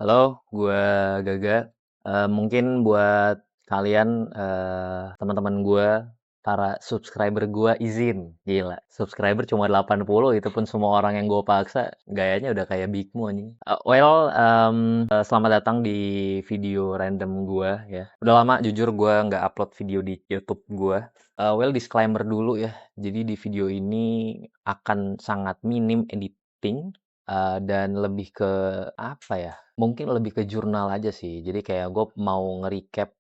Halo, gua Gaga. Mungkin buat kalian, teman-teman gua, para subscriber gua izin, gila, subscriber cuma 80, itu pun semua orang yang gua paksa, gayanya udah kayak Big Mo anjing. Selamat datang di video random gua ya. Udah lama jujur gua nggak upload video di YouTube gua. Disclaimer dulu ya. Jadi di video ini akan sangat minim editing, dan lebih ke apa ya, mungkin lebih ke jurnal aja sih. Jadi kayak gue mau nge-recap,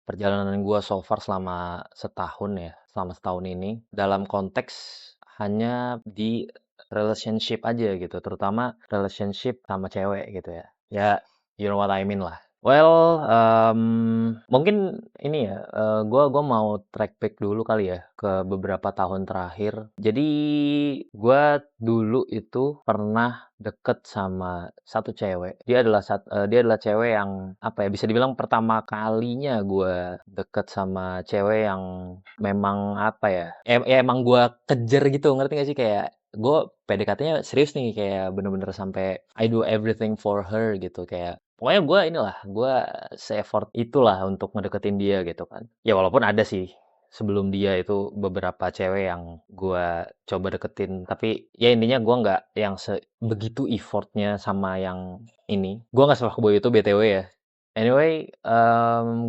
perjalanan gue so far selama setahun ya, selama setahun ini, dalam konteks hanya di relationship aja gitu, terutama relationship sama cewek gitu ya. Ya, you know what I mean lah. Mungkin ini ya, gua mau track back dulu kali ya ke beberapa tahun terakhir. Jadi gua dulu itu pernah deket sama satu cewek. Dia adalah cewek yang apa ya, bisa dibilang pertama kalinya gua deket sama cewek yang memang apa ya, ya emang gua kejar gitu, ngerti gak sih? Kayak gue PDKT-nya serius nih, kayak bener-bener sampai I do everything for her gitu, kayak pokoknya gue se-effort itulah untuk ngedeketin dia gitu kan. Ya walaupun ada sih sebelum dia itu beberapa cewek yang gue coba deketin, tapi ya intinya gue nggak yang begitu effortnya sama yang ini. Gue nggak boy itu BTW ya. Anyway,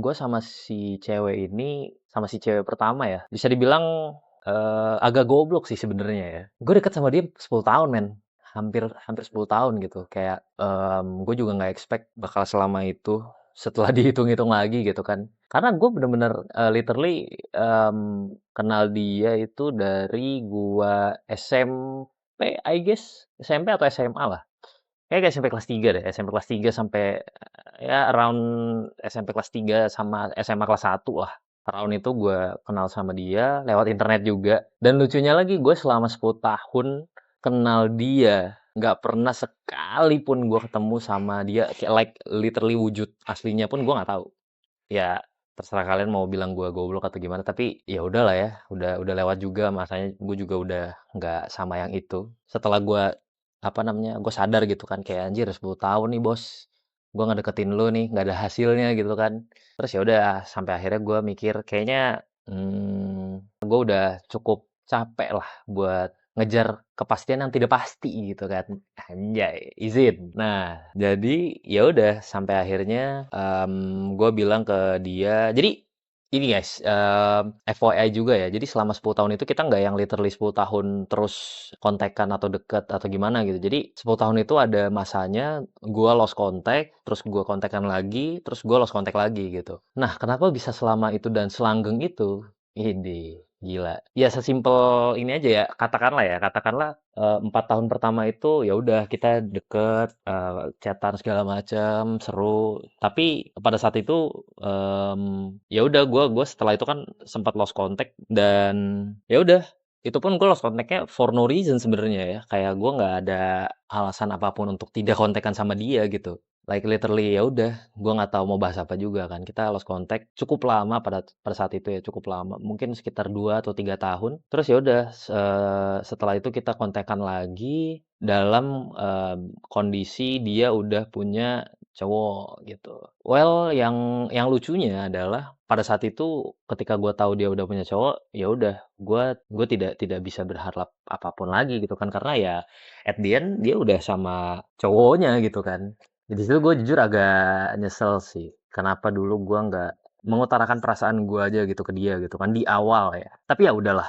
gue sama si cewek ini, sama si cewek pertama ya, bisa dibilang agak goblok sih sebenarnya ya. Gue deket sama dia 10 tahun men, hampir hampir 10 tahun gitu. Kayak, gue juga nggak expect bakal selama itu setelah dihitung-hitung lagi gitu kan. Karena gue bener-bener, literally, kenal dia itu dari gua SMP I guess, SMP atau SMA lah. Kayaknya SMP kelas 3 deh, SMP kelas 3 sampai, ya around SMP kelas 3 sama SMA kelas 1 lah. Around itu gue kenal sama dia lewat internet juga. Dan lucunya lagi gue selama 10 tahun kenal dia, nggak pernah sekalipun gue ketemu sama dia, kayak like literally wujud aslinya pun gue nggak tahu. Ya terserah kalian mau bilang gue goblok atau gimana, tapi ya udahlah ya, udah lewat juga masanya, gue juga udah nggak sama yang itu. Setelah gue apa namanya, gue sadar gitu kan, kayak anjir 10 tahun nih bos, gue ngedeketin lu nih nggak ada hasilnya gitu kan. Terus ya udah sampai akhirnya gue mikir kayaknya, gue udah cukup capek lah buat ngejar kepastian yang tidak pasti gitu kan. Anjay, izin. Nah, jadi ya udah sampai akhirnya, gue bilang ke dia. Jadi ini guys, FYI juga ya. Jadi selama 10 tahun itu kita nggak yang literally 10 tahun terus kontekan atau deket atau gimana gitu. Jadi 10 tahun itu ada masanya gue lost contact, terus gue kontekan lagi, terus gue lost contact lagi gitu. Nah, kenapa bisa selama itu dan selanggeng itu? Ini gila. Ya sesimpel ini aja ya, katakanlah 4 tahun pertama itu ya udah kita deket, chat segala macam, seru. Tapi pada saat itu, ya udah gue setelah itu kan sempat lost contact, dan ya udah itu pun gue lost contact-nya for no reason sebenarnya ya. Kayak gue nggak ada alasan apapun untuk tidak kontekan sama dia gitu. Like literally ya udah, gue nggak tahu mau bahas apa juga kan. Kita lost contact cukup lama pada pada saat itu ya, cukup lama. Mungkin sekitar 2 atau 3 tahun. Terus ya udah, setelah itu kita kontekan lagi dalam, kondisi dia udah punya cowok gitu. Yang lucunya adalah pada saat itu ketika gue tahu dia udah punya cowok, ya udah gue tidak bisa berharap apapun lagi gitu kan, karena ya at the end dia udah sama cowoknya gitu kan. Di situ gue jujur agak nyesel sih, kenapa dulu gue nggak mengutarakan perasaan gue aja gitu ke dia gitu kan di awal ya. Tapi ya udahlah,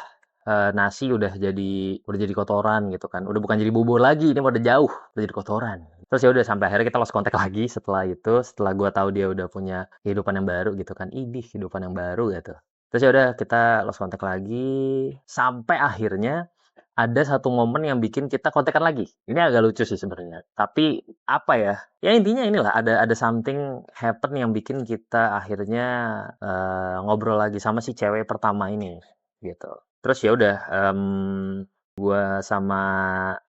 nasi udah jadi kotoran gitu kan. Udah bukan jadi bubur lagi, ini udah jauh, udah jadi kotoran. Terus ya udah sampai akhirnya kita lost contact lagi setelah itu, setelah gue tahu dia udah punya kehidupan yang baru gitu kan. Idih, kehidupan yang baru gitu. Terus ya udah kita lost contact lagi sampai akhirnya ada satu momen yang bikin kita kontekan lagi. Ini agak lucu sih sebenarnya. Tapi apa ya? Ya intinya inilah, ada something happen yang bikin kita akhirnya, ngobrol lagi sama si cewek pertama ini gitu. Terus ya udah, gua sama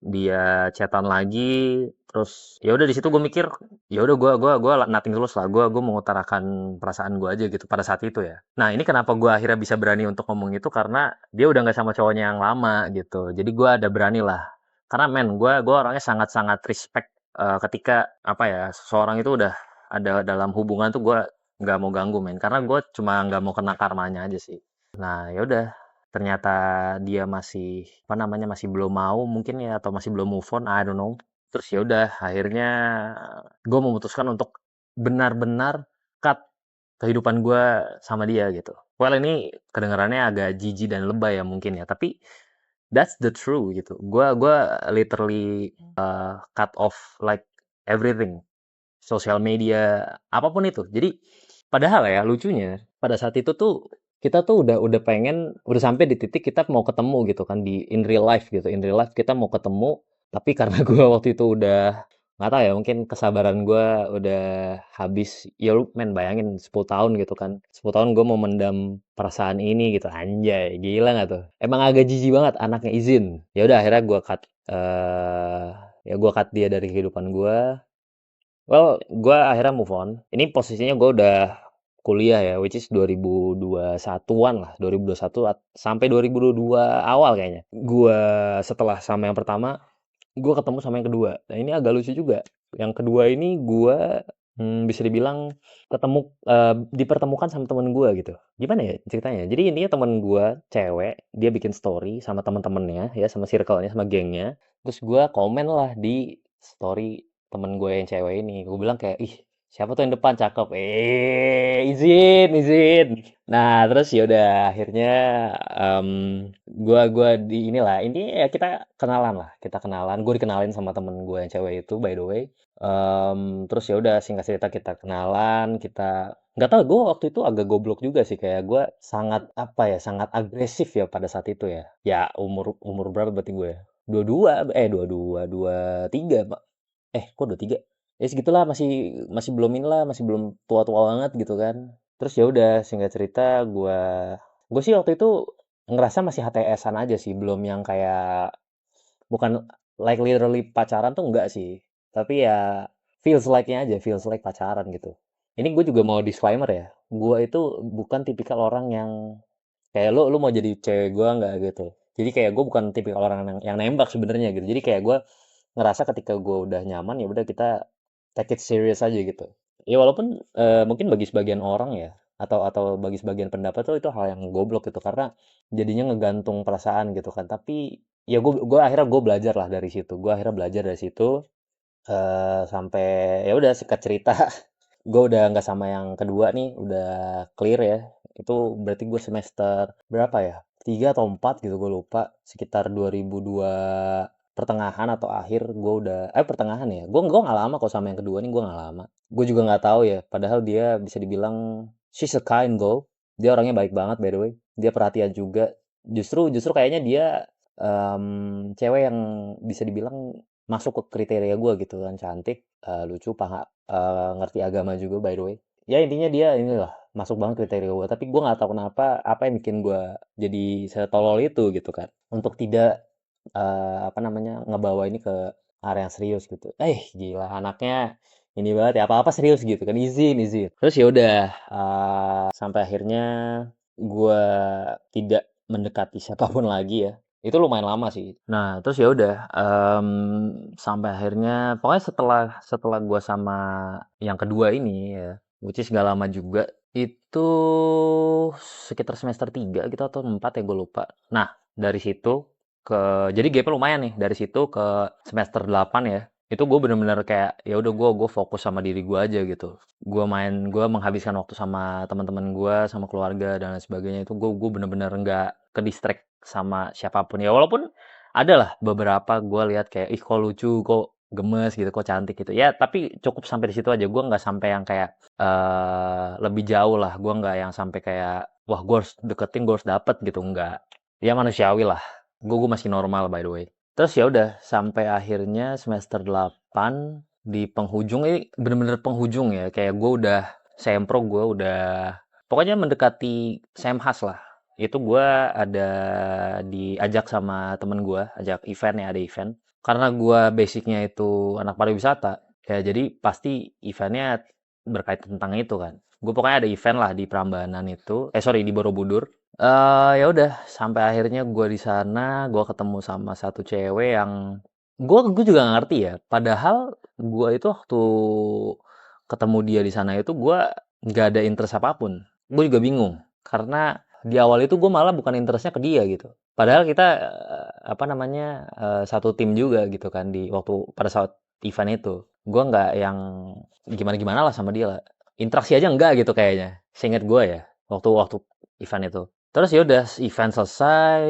dia chatan lagi, terus ya udah di situ gue mikir, ya udah gua nothing tulus lah, gua mengutarakan perasaan gua aja gitu pada saat itu ya. Nah, ini kenapa gua akhirnya bisa berani untuk ngomong itu, karena dia udah nggak sama cowoknya yang lama gitu. Jadi gua ada berani lah. Karena men, gua orangnya sangat-sangat respect ketika apa ya, seseorang itu udah ada dalam hubungan tuh gue nggak mau ganggu men, karena gue cuma nggak mau kena karmanya aja sih. Nah ya udah, ternyata dia masih apa namanya, masih belum mau mungkin ya, atau masih belum move on, I don't know. Terus ya udah, akhirnya gue memutuskan untuk benar-benar cut kehidupan gue sama dia gitu. Well, ini kedengarannya agak jijik dan lebay ya mungkin ya, tapi that's the true gitu. Gua literally cut off like everything, sosial media, apapun itu. Jadi padahal ya lucunya pada saat itu tuh kita tuh udah pengen, udah sampai di titik kita mau ketemu gitu kan, di in real life gitu. In real life kita mau ketemu, tapi karena gua waktu itu udah nggak tahu ya, mungkin kesabaran gua udah habis. Ya lu men bayangin 10 tahun gitu kan. 10 tahun gue mau mendam perasaan ini gitu. Anjay, gila nggak tuh? Emang agak jijik banget anaknya izin. Ya udah akhirnya gua cut, ya gua cut dia dari kehidupan gua. Well, gue akhirnya move on. Ini posisinya gue udah kuliah ya, which is 2021-an lah, 2021 sampai 2022 awal kayaknya. Gue setelah sama yang pertama, gue ketemu sama yang kedua. Nah ini agak lucu juga. Yang kedua ini gue bisa dibilang dipertemukan sama temen gue gitu. Gimana ya ceritanya? Jadi intinya temen gue cewek, dia bikin story sama temen-temennya ya, sama circle-nya, sama gengnya. Terus gue komen lah di story temen gue yang cewek ini. Gue bilang kayak, ih siapa tuh yang depan cakep? Izin, izin. Nah terus ya udah akhirnya em, gua di inilah, ini ya kita kenalan lah, kita kenalan. Gue dikenalin sama temen gue yang cewek itu, by the way. Terus ya udah, singkat cerita kita kenalan, kita nggak tahu, gue waktu itu agak goblok juga sih, kayak gue sangat apa ya, sangat agresif ya pada saat itu ya. Ya umur umur berapa berarti gue ya? 22, 22, 23, Pak. Kok 23? Ya segitulah, masih masih belum inilah, masih belum tua-tua banget gitu kan. Terus ya udah, singkat cerita gue sih waktu itu ngerasa masih HTS-an aja sih, belum yang kayak, bukan like literally pacaran tuh enggak sih. Tapi ya feels like-nya aja, feels like pacaran gitu. Ini gue juga mau disclaimer ya. Gue itu bukan tipikal orang yang kayak lu mau jadi cewek gue nggak gitu. Jadi kayak gue bukan tipikal orang yang nembak sebenarnya gitu. Jadi kayak gue ngerasa ketika gue udah nyaman ya udah kita take it serious aja gitu. Ya walaupun mungkin bagi sebagian orang ya, atau bagi sebagian pendapat tuh itu hal yang goblok gitu, karena jadinya ngegantung perasaan gitu kan. Tapi ya gue akhirnya gue belajar lah dari situ. Gue akhirnya belajar dari situ, sampai ya udah, singkat cerita gue udah nggak sama yang kedua nih, udah clear ya. Itu berarti gue semester berapa ya, 3 atau 4 gitu gue lupa, sekitar 2002 pertengahan atau akhir. Gue udah pertengahan ya, gue nggak lama kok sama yang kedua nih, gue nggak lama. Gue juga nggak tahu ya, padahal dia bisa dibilang she's a kind girl. Dia orangnya baik banget, by the way. Dia perhatian juga. Justru kayaknya dia cewek yang bisa dibilang masuk ke kriteria gue gitu kan. Cantik, lucu, ngerti agama juga, by the way. Ya intinya dia inilah, masuk banget kriteria gue. Tapi gue nggak tahu kenapa, apa yang bikin gue jadi setolol itu gitu kan, untuk tidak apa namanya, ngebawa ini ke area yang serius gitu. Gila anaknya ini banget ya, apa-apa serius gitu kan, izin, izin. Terus ya udah, sampai akhirnya gue tidak mendekati siapapun lagi ya. Itu lumayan lama sih. Nah, terus ya udah, sampai akhirnya pokoknya setelah setelah gue sama yang kedua ini ya, which is gak lama juga, itu sekitar semester 3 gitu atau 4 ya, gue lupa. Nah, dari situ jadi gapnya lumayan nih, dari situ ke semester 8 ya. Itu gue bener-bener kayak ya udah, gue fokus sama diri gue aja gitu. Gue menghabiskan waktu sama teman-teman gue, sama keluarga dan lain sebagainya. Itu gue bener-bener nggak ke distract sama siapapun ya. Walaupun ada lah beberapa gue lihat kayak, ih kok lucu, kok gemes gitu, kok cantik gitu ya, tapi cukup sampai di situ aja. Gue nggak sampai yang kayak lebih jauh lah. Gue nggak yang sampai kayak, wah gue harus deketin, gue harus dapet gitu, nggak. Ya manusiawi lah. Gue masih normal, by the way. Terus ya udah, sampai akhirnya semester 8 di penghujung, ini bener-bener penghujung ya, kayak gue udah sempro, gue udah pokoknya mendekati semhas lah. Itu gue ada diajak sama temen gue, ajak event ya, ada event. Karena gue basicnya itu anak pariwisata, ya jadi pasti eventnya berkaitan tentang itu kan. Gue pokoknya ada event lah di Prambanan itu, sorry, di Borobudur. Ya udah, sampai akhirnya gue di sana, gue ketemu sama satu cewek yang Gue juga nggak ngerti ya, padahal gue itu waktu ketemu dia di sana itu gue nggak ada interest apapun. Gue juga bingung, karena di awal itu gue malah bukan interestnya ke dia gitu. Padahal kita apa namanya satu tim juga gitu kan di waktu pada saat event itu. Gue nggak yang gimana-gimana lah sama dia lah. Interaksi aja enggak gitu kayaknya. Seingat gue ya, waktu waktu event itu. Terus ya udah event selesai,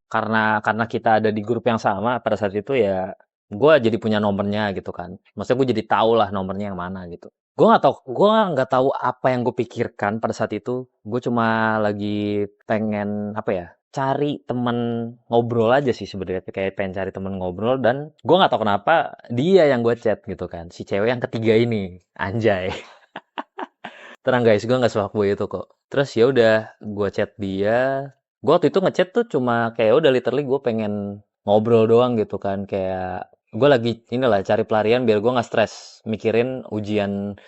karena kita ada di grup yang sama pada saat itu ya, gue jadi punya nomornya gitu kan. Maksudnya gue jadi tahu lah nomornya yang mana gitu. Gue nggak tahu apa yang gue pikirkan pada saat itu. Gue cuma lagi pengen apa ya? Cari temen ngobrol aja sih sebenarnya, kayak pengen cari temen ngobrol, dan gue nggak tahu kenapa dia yang gue chat gitu kan, si cewek yang ketiga ini, anjay. Tenang guys, gue nggak sefuckboy itu kok. Terus ya udah, gue chat dia. Gue waktu itu ngechat tuh cuma kayak udah literally gue pengen ngobrol doang gitu kan. Kayak gue lagi inilah cari pelarian biar gue nggak stres mikirin ujian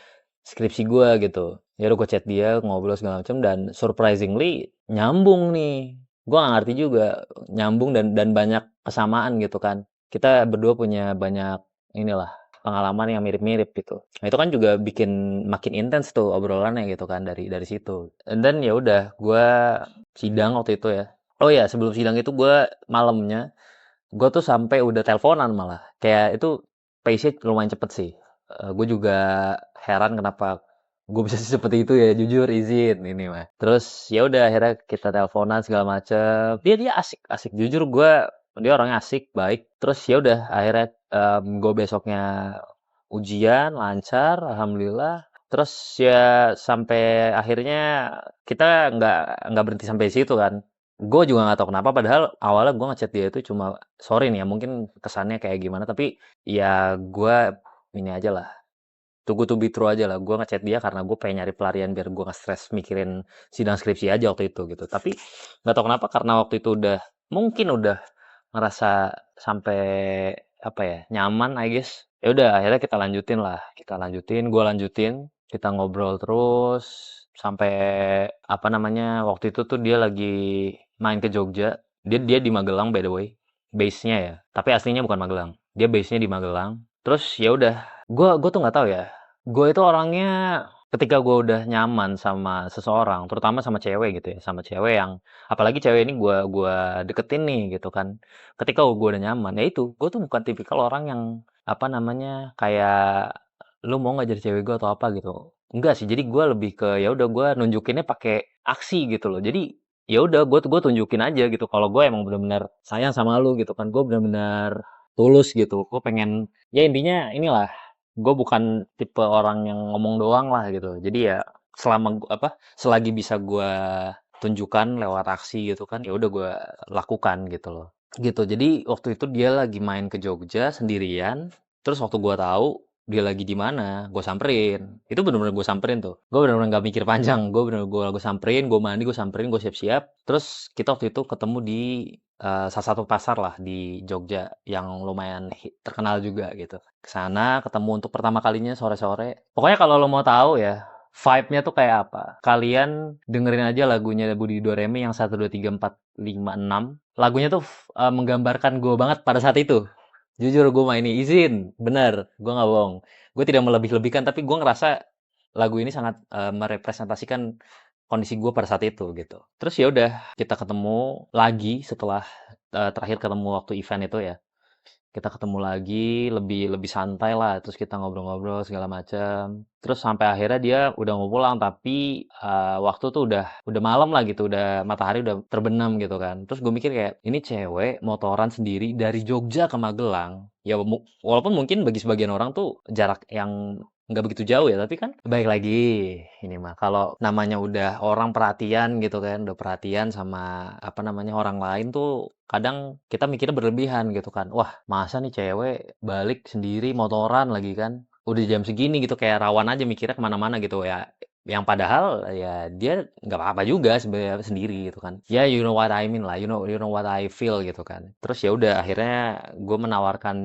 skripsi gue gitu. Ya udah gue chat dia, ngobrol segala macam, dan surprisingly nyambung nih. Gue nggak ngerti juga, nyambung dan banyak kesamaan gitu kan. Kita berdua punya banyak inilah pengalaman yang mirip-mirip gitu. Nah, itu kan juga bikin makin intens tuh obrolannya gitu kan dari situ. And then ya udah, gue sidang waktu itu ya. Oh ya, sebelum sidang itu gue malamnya, gue tuh sampai udah teleponan malah. Kayak itu pace-nya lumayan cepet sih. Gue juga heran kenapa gue bisa seperti itu ya, jujur izin ini mah. Terus ya udah akhirnya kita teleponan segala macem. Dia asik asik, jujur dia orangnya asik baik. Terus ya udah akhirnya gue besoknya ujian lancar alhamdulillah. Terus ya sampai akhirnya kita nggak berhenti sampai situ kan. Gue juga nggak tahu kenapa, padahal awalnya gue ngechat dia itu cuma sorry nih ya, mungkin kesannya kayak gimana, tapi ya gue ini aja lah, tunggu to be true aja lah. Gue ngechat dia karena gue pengen nyari pelarian biar gue nggak stres mikirin sidang skripsi aja waktu itu gitu. Tapi nggak tahu kenapa, karena waktu itu mungkin udah ngerasa sampai apa ya, nyaman I guess. Ya udah akhirnya kita lanjutin lah. Kita lanjutin, gue lanjutin, kita ngobrol terus sampai apa namanya, waktu itu tuh dia lagi main ke Jogja. Dia di Magelang by the way. Base-nya ya. Tapi aslinya bukan Magelang. Dia base-nya di Magelang. Terus ya udah, gue tuh nggak tahu ya. Gue itu orangnya ketika gue udah nyaman sama seseorang, terutama sama cewek gitu ya, sama cewek yang apalagi cewek ini gua deketin nih gitu kan. Ketika gue udah nyaman, ya itu, gue tuh bukan tipikal orang yang apa namanya kayak lu mau nggak jadi cewek gue atau apa gitu. Enggak sih. Jadi gue lebih ke ya udah gue nunjukinnya pakai aksi gitu loh. Jadi ya udah gue tunjukin aja gitu kalau gue emang benar-benar sayang sama lu gitu kan. Gue benar-benar tulus gitu. Gue pengen ya intinya inilah, gue bukan tipe orang yang ngomong doang lah gitu. Jadi ya selagi bisa gue tunjukkan lewat aksi gitu kan, ya udah gue lakukan gitu loh. Gitu. Jadi waktu itu dia lagi main ke Jogja sendirian. Terus waktu gue tahu dia lagi di mana, gue samperin. Itu bener-bener gue samperin tuh. Gue bener-bener gak mikir panjang. Gue bener-bener gue samperin, gue mandi, gue samperin, gue siap-siap. Terus kita waktu itu ketemu di salah satu pasar lah di Jogja yang lumayan terkenal juga gitu. Kesana ketemu untuk pertama kalinya sore-sore. Pokoknya kalau lo mau tahu ya, vibe-nya tuh kayak apa? Kalian dengerin aja lagunya Budi Doremi yang 1 2 3 4 5 6. Lagunya tuh menggambarkan gue banget pada saat itu. Jujur gue main ini izin, bener, gue nggak bohong. Gue tidak melebih-lebihkan, tapi gue ngerasa lagu ini sangat merepresentasikan kondisi gue pada saat itu gitu. Terus ya udah kita ketemu lagi setelah terakhir ketemu waktu event itu ya. Kita ketemu lagi lebih lebih santai lah, terus kita ngobrol-ngobrol segala macam. Terus sampai akhirnya dia udah mau pulang, tapi waktu tuh udah malam lah gitu, udah matahari udah terbenam gitu kan. Terus gue mikir kayak ini cewek motoran sendiri dari Jogja ke Magelang. Ya walaupun mungkin bagi sebagian orang tuh jarak yang nggak begitu jauh ya, tapi kan baik lagi ini mah kalau namanya udah orang perhatian gitu kan, udah perhatian sama apa namanya orang lain tuh kadang kita mikirnya berlebihan gitu kan. Wah, masa nih cewek balik sendiri motoran lagi kan. Udah jam segini gitu, kayak rawan aja mikirnya kemana-mana gitu ya. Yang padahal ya dia nggak apa-apa juga sebenarnya sendiri gitu kan. Ya you know what I mean lah, you know what I feel gitu kan. Terus ya udah akhirnya gue menawarkan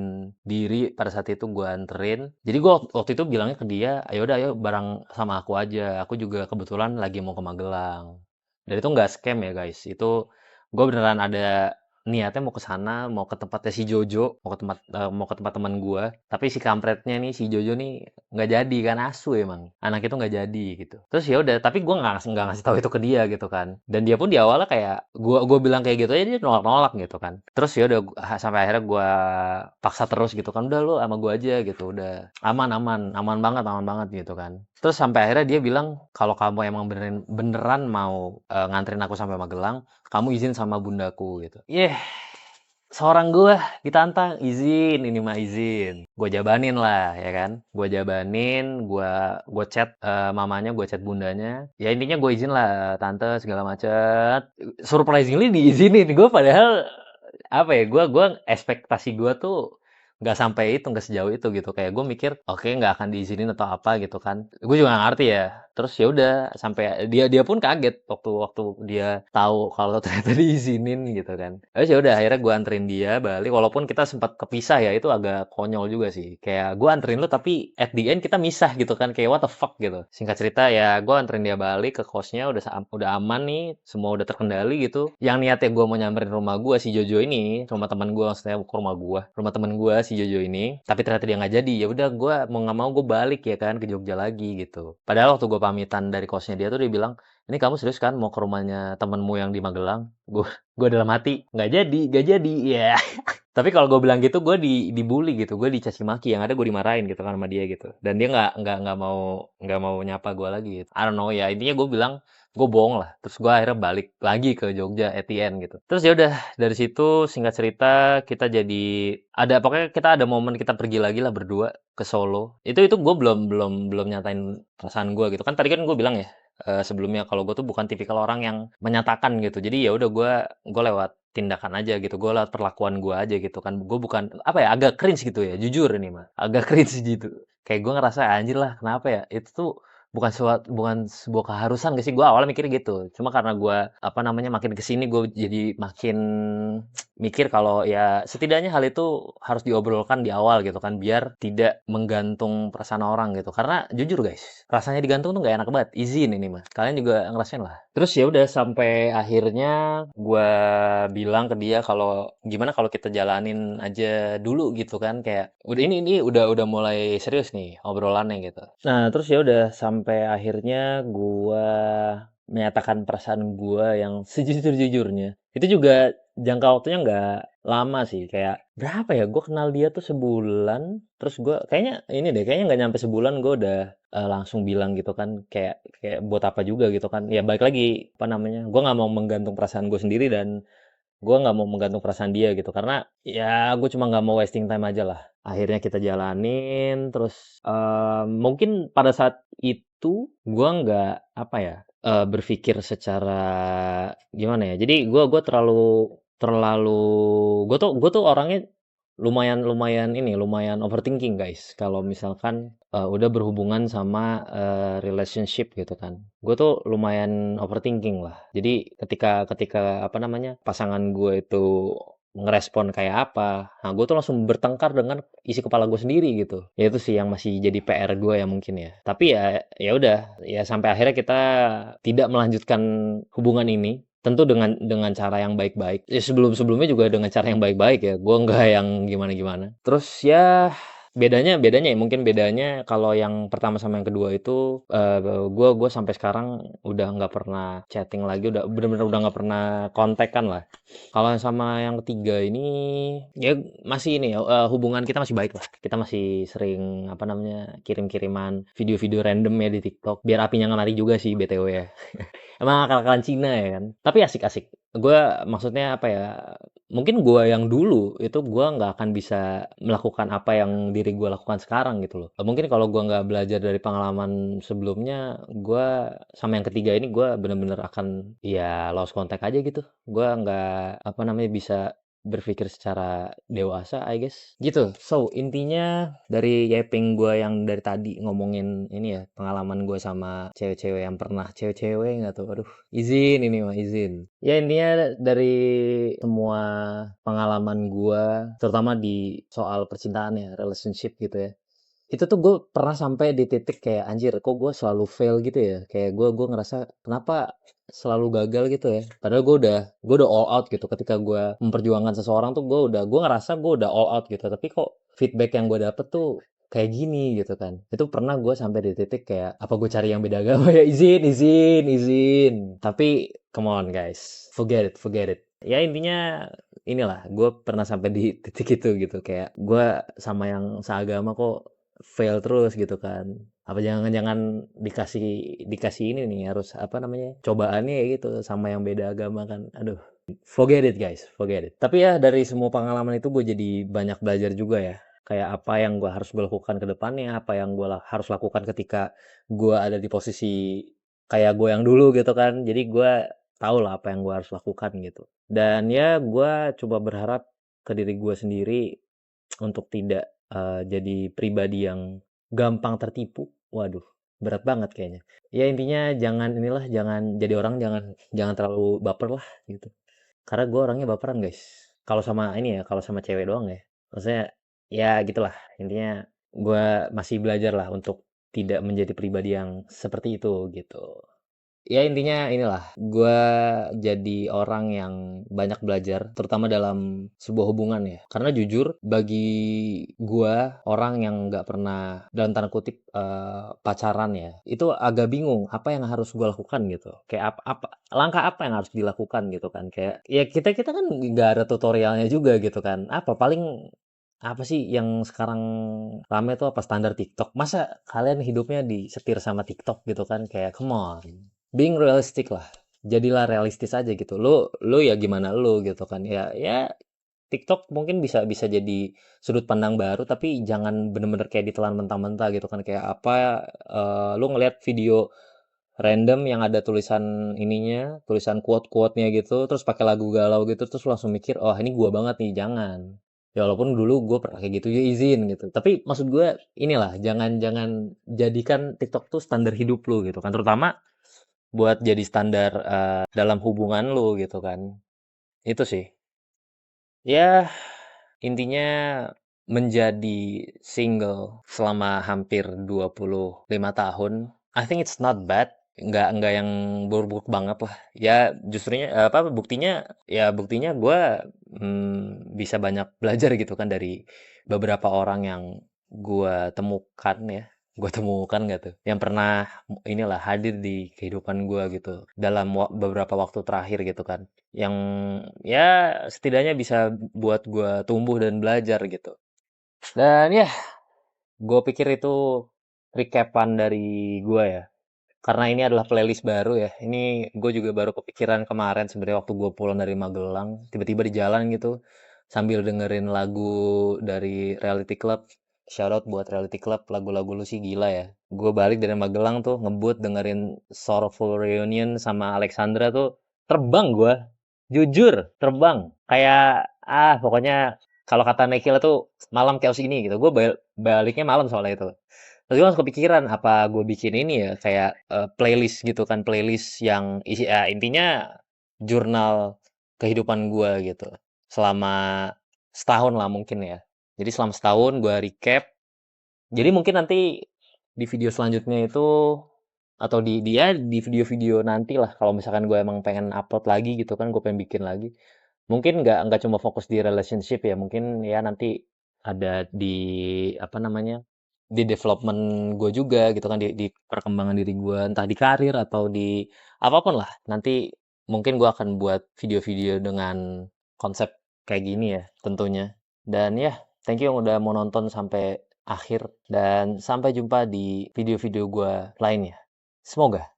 diri pada saat itu gue anterin. Jadi gue waktu itu bilangnya ke dia, ayo udah ayo bareng sama aku aja. Aku juga kebetulan lagi mau ke Magelang. Dan itu nggak scam ya guys. Itu gue beneran ada niatnya mau ke sana, mau ke tempatnya si Jojo, mau ke tempat teman gua, tapi si kampretnya nih, si Jojo nih nggak jadi kan, asu emang. Anak itu nggak jadi gitu. Terus ya udah, tapi gua nggak ngasih tahu itu ke dia gitu kan. Dan dia pun di awalnya kayak gua bilang kayak gitu aja dia nolak-nolak gitu kan. Terus ya udah sampai akhirnya gua paksa terus gitu kan. Udah lu sama gua aja gitu, udah aman aman, aman banget gitu kan. Terus sampai akhirnya dia bilang kalau kamu emang beneran mau nganterin aku sampai Magelang, kamu izin sama bundaku gitu. Seorang gua ditantang, izin, ini mah izin. Gua jabanin lah, ya kan. Gua jabanin, gua chat mamanya, gua chat bundanya. Ya intinya gue izin lah, tante segala macet. Surprisingly diizinin. Gue padahal apa ya? Gua ekspektasi gua tuh nggak sampai itu, nggak sejauh itu gitu. Kayak gue mikir, oke nggak akan diizinin atau apa gitu kan. Gue juga nggak ngerti ya. Terus ya udah sampai dia dia pun kaget waktu waktu dia tahu kalau ternyata diizinin gitu kan. Terus ya udah akhirnya gue anterin dia balik walaupun kita sempat kepisah ya itu agak konyol juga sih. Kayak gue anterin lu tapi at the end kita misah gitu kan kayak what the fuck gitu. Singkat cerita ya gue anterin dia balik ke kosnya udah aman nih, semua udah terkendali gitu. Yang niatnya gue mau nyamperin rumah gue si Jojo ini, rumah teman gue maksudnya ke rumah teman gue si Jojo ini. Tapi ternyata dia nggak jadi. Ya udah gue mau nggak mau gue balik ya kan ke Jogja lagi gitu. Padahal waktu gue pamitan dari kosnya dia tuh dia bilang, ini kamu serius kan mau ke rumahnya temenmu yang di Magelang? Gue dalam hati nggak jadi, ya. Tapi kalau gue bilang gitu, gue dibully gitu, gue dicaci maki, yang ada gue dimarahin gitu kan sama dia gitu. Dan dia nggak mau nyapa gue lagi. Gitu. I don't know ya, intinya gue bilang gue bohong lah. Terus gue akhirnya balik lagi ke Jogja at the end gitu. Terus ya udah dari situ singkat cerita kita jadi pokoknya kita ada momen kita pergi lagi lah berdua ke Solo. Itu gue belum nyatain perasaan gue gitu kan. Tadi kan gue bilang ya sebelumnya kalau gue tuh bukan tipikal orang yang menyatakan gitu. Jadi ya udah gue lewat tindakan aja gitu. Gue lewat perlakuan gue aja gitu kan. Gue bukan apa ya agak cringe gitu ya. Jujur ini mah agak cringe gitu. Kayak gue ngerasa anjir lah kenapa ya itu tuh bukan sebuah keharusan gak sih gue awalnya mikir gitu cuma karena gue apa namanya makin kesini gue jadi makin mikir kalau ya setidaknya hal itu harus diobrolkan di awal gitu kan biar tidak menggantung perasaan orang gitu karena jujur guys rasanya digantung tuh nggak enak banget izin ini mah kalian juga ngerasain lah terus ya udah sampai akhirnya gue bilang ke dia kalau gimana kalau kita jalanin aja dulu gitu kan kayak udah ini udah mulai serius nih obrolannya gitu nah terus ya udah sampai akhirnya gue menyatakan perasaan gue yang sejujur-jujurnya itu juga jangka waktunya nggak lama sih kayak berapa ya gue kenal dia tuh sebulan terus gue kayaknya nggak nyampe sebulan gue udah langsung bilang gitu kan kayak buat apa juga gitu kan ya balik lagi apa namanya gue nggak mau menggantung perasaan gue sendiri dan gue nggak mau menggantung perasaan dia gitu karena ya gue cuma nggak mau wasting time aja lah akhirnya kita jalanin terus mungkin pada saat itu gue nggak apa ya berpikir secara gimana ya jadi gue terlalu gue tuh orangnya lumayan overthinking guys kalau misalkan udah berhubungan sama relationship gitu kan gue tuh lumayan overthinking lah jadi ketika ketika apa namanya pasangan gue itu ngerespon kayak apa nah gue tuh langsung bertengkar dengan isi kepala gue sendiri gitu ya itu sih yang masih jadi PR gue ya mungkin ya tapi ya udah ya sampai akhirnya kita tidak melanjutkan hubungan ini tentu dengan cara yang baik-baik. Ya sebelum-sebelumnya juga dengan cara yang baik-baik ya. Gue nggak yang gimana-gimana. Terus ya bedanya ya mungkin bedanya kalau yang pertama sama yang kedua itu gue sampai sekarang udah nggak pernah chatting lagi udah bener-bener udah nggak pernah kontekan lah kalau yang sama yang ketiga ini ya masih ini ya hubungan kita masih baik lah kita masih sering apa namanya kirim-kiriman video-video random ya di TikTok biar apinya nggak mati juga sih BTW ya emang akal-akalan Cina ya kan tapi asik-asik gue maksudnya apa ya mungkin gue yang dulu itu gue nggak akan bisa melakukan apa yang diri gue lakukan sekarang gitu loh mungkin kalau gue nggak belajar dari pengalaman sebelumnya gue sama yang ketiga ini gue bener-bener akan ya lost contact aja gitu gue nggak apa namanya bisa berpikir secara dewasa I guess gitu so intinya dari yaping gue yang dari tadi ngomongin ini ya pengalaman gue sama cewek-cewek yang pernah cewek-cewek nggak tuh aduh izin ini mah izin ya intinya dari semua pengalaman gue terutama di soal percintaan ya relationship gitu ya itu tuh gue pernah sampai di titik kayak anjir kok gue selalu fail gitu ya kayak gue ngerasa kenapa selalu gagal gitu ya. Padahal gue udah all out gitu ketika gue memperjuangkan seseorang tuh gue ngerasa gue udah all out gitu. Tapi kok feedback yang gue dapet tuh kayak gini gitu kan. Itu pernah gue sampai di titik kayak apa gue cari yang beda agama ya, izin. Tapi come on guys, forget it. Ya intinya inilah, gue pernah sampai di titik itu gitu, kayak gue sama yang seagama kok fail terus gitu kan. Apa jangan-jangan dikasih dikasih ini nih, harus apa namanya, cobaannya ya gitu sama yang beda agama kan. Aduh, forget it guys, forget it. Tapi ya dari semua pengalaman itu gue jadi banyak belajar juga ya. Kayak apa yang gue lakukan ke depannya, apa yang harus lakukan ketika gue ada di posisi kayak gue yang dulu gitu kan. Jadi gue tahu lah apa yang gue harus lakukan gitu. Dan ya gue coba berharap ke diri gue sendiri untuk tidak jadi pribadi yang gampang tertipu. Waduh, berat banget kayaknya. Ya intinya jangan jadi orang, jangan terlalu baper lah gitu. Karena gue orangnya baperan guys. Kalau sama ini ya, kalau sama cewek doang ya. Maksudnya ya gitulah. Intinya gue masih belajar lah untuk tidak menjadi pribadi yang seperti itu gitu. Ya intinya inilah, gue jadi orang yang banyak belajar, terutama dalam sebuah hubungan ya. Karena jujur, bagi gue, orang yang nggak pernah, dalam tanda kutip, pacaran ya, itu agak bingung apa yang harus gue lakukan gitu. Kayak langkah apa yang harus dilakukan gitu kan. Kayak, ya kita kan nggak ada tutorialnya juga gitu kan. Paling apa sih yang sekarang rame tuh, apa standar TikTok? Masa kalian hidupnya disetir sama TikTok gitu kan? Kayak come on, being realistic lah. Jadilah realistis aja gitu. Lu ya gimana lu gitu kan? Ya TikTok mungkin bisa bisa jadi sudut pandang baru, tapi jangan bener-bener kayak ditelan mentah-mentah gitu kan. Kayak apa, lu ngelihat video random yang ada tulisan ininya, tulisan quote-quote-nya gitu, terus pakai lagu galau gitu, terus lu langsung mikir, oh ini gua banget nih, jangan. Ya walaupun dulu gue pernah kayak gitu, ya izin gitu. Tapi maksud gue inilah, jangan jangan jadikan TikTok tuh standar hidup lu gitu kan. Terutama buat jadi standar dalam hubungan lu gitu kan. Itu sih. Ya intinya menjadi single selama hampir 25 tahun, I think it's not bad. Nggak yang buruk-buruk banget lah. Ya justrunya apa buktinya gue bisa banyak belajar gitu kan dari beberapa orang yang gue temukan ya. Gue temukan nggak tuh, yang pernah inilah hadir di kehidupan gue gitu dalam beberapa waktu terakhir gitu kan, yang ya setidaknya bisa buat gue tumbuh dan belajar gitu. Dan ya, gue pikir itu recapan dari gue ya. Karena ini adalah playlist baru ya. Ini gue juga baru kepikiran kemarin sebenarnya waktu gue pulang dari Magelang. Tiba-tiba di jalan gitu. Sambil dengerin lagu dari Reality Club. Shoutout buat Reality Club. Lagu-lagu lu sih gila ya. Gue balik dari Magelang tuh ngebut dengerin Sorrowful Reunion sama Alexandra tuh. Terbang gue. Jujur, terbang. Kayak, pokoknya kalau kata Nekila tuh malam chaos ini gitu. Gue baliknya malam soalnya itu. Terus gue langsung kepikiran, apa gue bikin ini ya, kayak playlist gitu kan, playlist yang ya, intinya jurnal kehidupan gue gitu. Selama setahun lah mungkin ya. Jadi selama setahun gue recap. Jadi mungkin nanti di video selanjutnya itu, atau di dia di video-video nanti lah, kalau misalkan gue emang pengen upload lagi gitu kan, gue pengen bikin lagi. Mungkin nggak cuma fokus di relationship ya, mungkin ya nanti ada di apa namanya, di development gue juga gitu kan, di perkembangan diri gue, entah di karir atau di apapun lah. Nanti mungkin gue akan buat video-video dengan konsep kayak gini ya tentunya. Dan ya, thank you yang udah mau nonton sampai akhir, dan sampai jumpa di video-video gue lainnya. Semoga